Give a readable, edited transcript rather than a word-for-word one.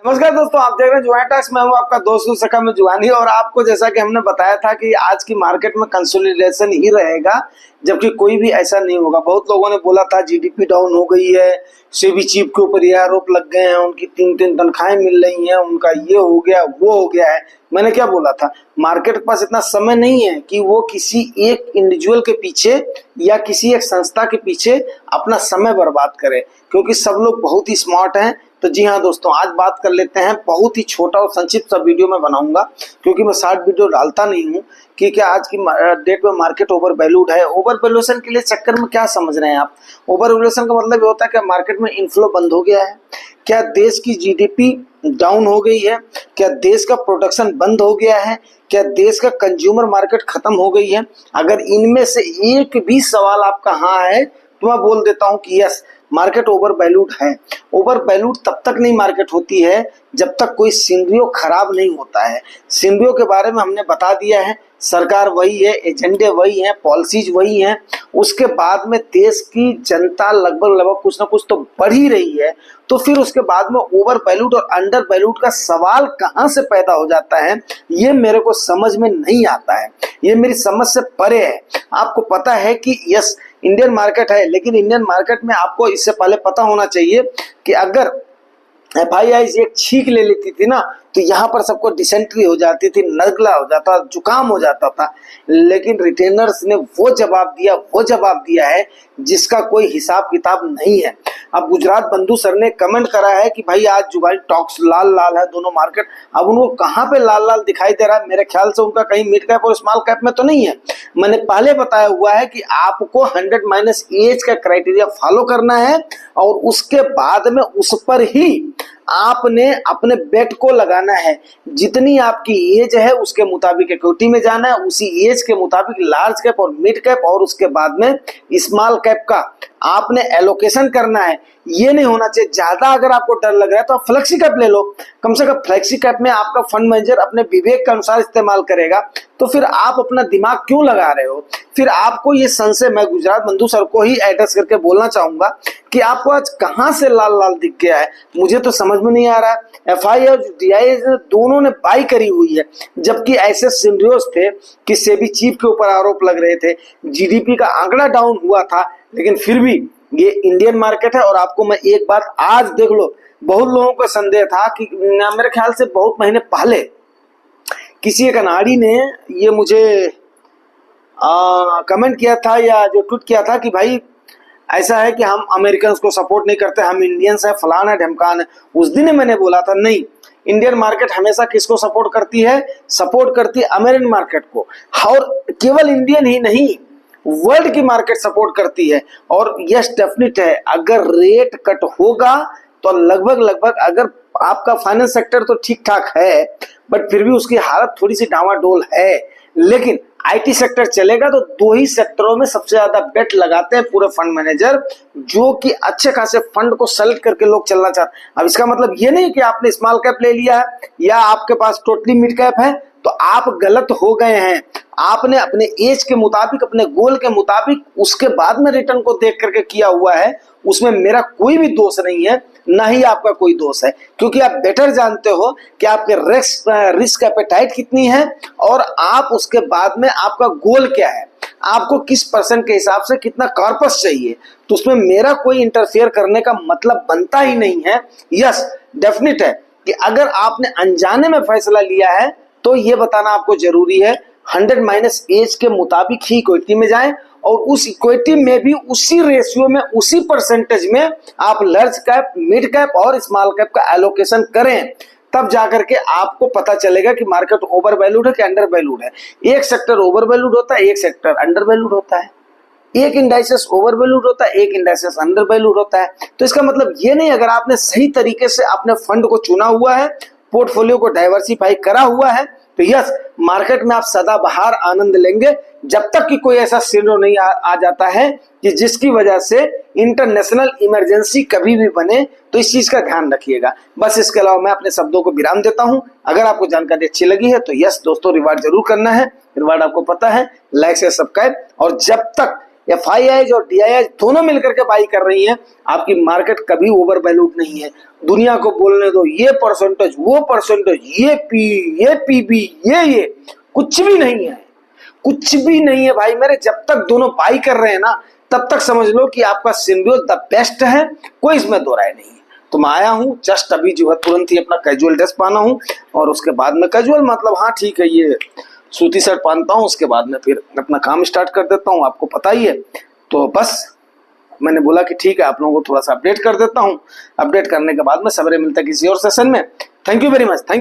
नमस्कार दोस्तों, आप देख रहे हैं जुआन टॉक्स। मैं हूं आपका दोस्त सका में जुआनी। और आपको जैसा कि हमने बताया था कि आज की मार्केट में कंसोलिडेशन ही रहेगा, जबकि कोई भी ऐसा नहीं होगा। बहुत लोगों ने बोला था जीडीपी डाउन हो गई है, सेबी चीफ के ऊपर ये आरोप लग गए हैं, उनकी तीन तीन तनख्वाहें मिल रही हैं, उनका ये हो गया वो हो गया है। मैंने क्या बोला था, मार्केट के पास इतना समय नहीं है कि वो किसी एक इंडिविजुअल के पीछे या किसी एक संस्था के पीछे अपना समय बर्बाद करे, क्योंकि सब लोग बहुत ही स्मार्ट हैं। तो जी हाँ दोस्तों, आज बात कर लेते हैं। बहुत ही छोटा और संक्षिप्त सा वीडियो में बनाऊंगा, क्योंकि मैं शॉर्ट वीडियो डालता नहीं हूँ। कि क्या आज की डेट में मार्केट ओवर वैल्यूड है। ओवर वैल्यूएशन के लिए चक्कर में क्या समझ रहे हैं आप? ओवर वैल्यूएशन का मतलब ये होता है कि मार्केट में इनफ्लो बंद हो गया है, क्या देश की जीडीपी डाउन हो गई है, क्या देश का प्रोडक्शन बंद हो गया है, क्या देश का कंज्यूमर मार्केट खत्म हो गई है। अगर इनमें से एक भी सवाल आपका हाँ है तो मैं बोल देता हूं कि यस, मार्केट ओवर वैल्यूड है। ओवर वैल्यूड तब तक नहीं मार्केट होती है जब तक कोई सिनेरियो खराब नहीं होता है। सिनेरियो के बारे में हमने बता दिया है, सरकार वही है, एजेंडे वही हैं, पॉलिसीज वही हैं। उसके बाद में देश की जनता लगभग कुछ ना कुछ तो बढ़ ही रही है। तो फिर उसके बाद में ओवर वैल्यूड और अंडर वैल्यूड का सवाल कहाँ से पैदा हो जाता है, ये मेरे को समझ में नहीं आता है। ये मेरी समझ से परे है। आपको पता है कि यस, इंडियन मार्केट है, लेकिन इंडियन मार्केट में आपको इससे पहले पता होना चाहिए कि अगर FII एक छींक ले लेती थी ना, तो यहाँ पर सबको डिसेंट्री हो जाती थी, नगला हो जाता, जुकाम हो जाता था। लेकिन रिटेनर्स ने वो जवाब दिया है जिसका कोई हिसाब किताब नहीं है। अब गुजरात बंधु सर ने कमेंट करा है कि भाई आज जुगाड़ टॉक्स लाल लाल है दोनों मार्केट। अब उनको कहाँ पे लाल लाल दिखाई दे रहा है? मेरे ख्याल से उनका कहीं मिड कैप और स्मॉल कैप में तो नहीं है। मैंने पहले बताया हुआ है कि आपको 100 माइनस एज का क्राइटेरिया फॉलो करना है, और उसके बाद में उस पर ही आपने अपने बेट को लगाना है। जितनी आपकी एज है उसके मुताबिक इक्विटी में जाना है, उसी एज के मुताबिक लार्ज कैप और मिड कैप और उसके बाद में स्मॉल कैप का आपने एलोकेशन करना है। ये नहीं होना चाहिए ज्यादा। अगर आपको डर लग रहा है तो आप फ्लेक्सी कैप ले लो। कम से कम फ्लेक्सी कैप में आपका फंड मैनेजर अपने विवेक के अनुसार इस्तेमाल करेगा, तो फिर आप अपना दिमाग क्यों लगा रहे हो? फिर आपको ये संशय मैं गुजरात बंधु सर को ही एड्रेस करके बोलना चाहूंगा कि आपको आज कहां से लाल लाल दिख गया है, मुझे तो समझ में नहीं आ रहा है। FI और DI दोनों ने बाई करी हुई है, जबकि ऐसे सिनेरियोस थे कि सेबी चीफ के ऊपर आरोप लग रहे थे, जीडीपी का आंकड़ा डाउन हुआ था, लेकिन फिर भी ये इंडियन मार्केट है। और आपको मैं एक बात आज देख लो, बहुत लोगों को संदेह था कि मेरे ख्याल से बहुत महीने पहले किसी एक अनाड़ी ने ये मुझे कमेंट किया था या जो ट्वीट किया था कि भाई ऐसा है कि हम अमेरिकन को सपोर्ट नहीं करते, हम इंडियंस हैं, फलान है, ढमकान है। उस दिन मैंने बोला था नहीं, इंडियन मार्केट हमेशा किसको सपोर्ट करती है? सपोर्ट करती है अमेरिकन मार्केट को। और केवल इंडियन ही नहीं, वर्ल्ड की मार्केट सपोर्ट करती है। और यस, डेफिनेट है, अगर रेट कट होगा तो लगभग अगर आपका फाइनेंस सेक्टर तो ठीक ठाक है, बट फिर भी उसकी हालत थोड़ी सी डावाडोल है। लेकिन IT सेक्टर चलेगा तो दो ही सेक्टरों में सबसे ज्यादा बेट लगाते हैं पूरे फंड मैनेजर, जो कि अच्छे खासे फंड को सेलेक्ट करके लोग चलना चाहते हैं। अब इसका मतलब ये नहीं कि आपने स्मॉल कैप ले लिया है या आपके पास टोटली मिड कैप है तो आप गलत हो गए हैं। आपने अपने एज के मुताबिक, अपने गोल के मुताबिक, उसके बाद में रिटर्न को देख करके किया हुआ है। उसमें मेरा कोई भी दोष नहीं है, ना ही आपका कोई दोष है, क्योंकि आप बेटर जानते हो कि आपके रिस्क एपेटाइट कितनी है और आप उसके बाद में आपका गोल क्या है, आपको किस परसेंट के हिसाब से कितना कॉर्पस चाहिए। तो उसमें मेरा कोई इंटरफेयर करने का मतलब बनता ही नहीं है। यस, डेफिनेट है कि अगर आपने अनजाने में फैसला लिया है तो ये बताना आपको जरूरी है। 100 माइनस एज के मुताबिक ही इक्विटी में जाएं, और उस इक्विटी में भी उसी रेशियो में, उसी परसेंटेज में आप लार्ज कैप, मिड कैप और स्मॉल कैप का एलोकेशन करें। तब जाकर के आपको पता चलेगा कि मार्केट ओवर वैल्यूड है कि अंडर वैल्यूड है। एक सेक्टर ओवर वैल्यूड होता है, एक सेक्टर अंडर वैल्यूड होता है। एक इंडाइसेस ओवर वैल्यूड होता है, एक इंडाइसेस अंडर वैल्यूड होता है। तो इसका मतलब ये नहीं, अगर आपने सही तरीके से अपने फंड को चुना हुआ है, पोर्टफोलियो को डाइवर्सिफाई करा हुआ है, तो यस, मार्केट में आप सदाबहार आनंद लेंगे, जब तक कि कोई ऐसा सिनेरियो नहीं आ जाता है कि जिसकी वजह से इंटरनेशनल इमरजेंसी कभी भी बने। तो इस चीज का ध्यान रखिएगा। बस इसके अलावा मैं अपने शब्दों को विराम देता हूं। अगर आपको जानकारी अच्छी लगी है तो यस दोस्तों, रिवार्ड जरूर करना है। रिवार्ड आपको पता है, लाइक से सब्सक्राइब। और जब तक FIIs और DIIs दोनों मिलकर के बाई कर रही हैं, आपकी मार्केट कभी ओवर वैल्यूड नहीं है। दुनिया को बोलने दो ये परसेंटेज, वो परसेंटेज, ये PB, ये कुछ भी नहीं है, कुछ भी नहीं है भाई मेरे। जब तक दोनों बाई कर रहे हैं ना, तब तक समझ लो कि आपका सिंबियोस द बेस्ट है, कोई इसमें दो राय नहीं है। तो मैं आया हूँ जस्ट अभी जो है तुरंत ही अपना कैजुअल ड्रेस पहना हूँ, और उसके बाद में कैजुअल मतलब हाँ ठीक है ये सूती शर्ट पहनता हूँ, उसके बाद में फिर अपना काम स्टार्ट कर देता हूँ, आपको पता ही है। तो बस मैंने बोला कि ठीक है आप लोगों को थोड़ा सा अपडेट कर देता हूँ, अपडेट करने के बाद में सवेरे मिलता है किसी और सेशन में। Thank you very much, thank you.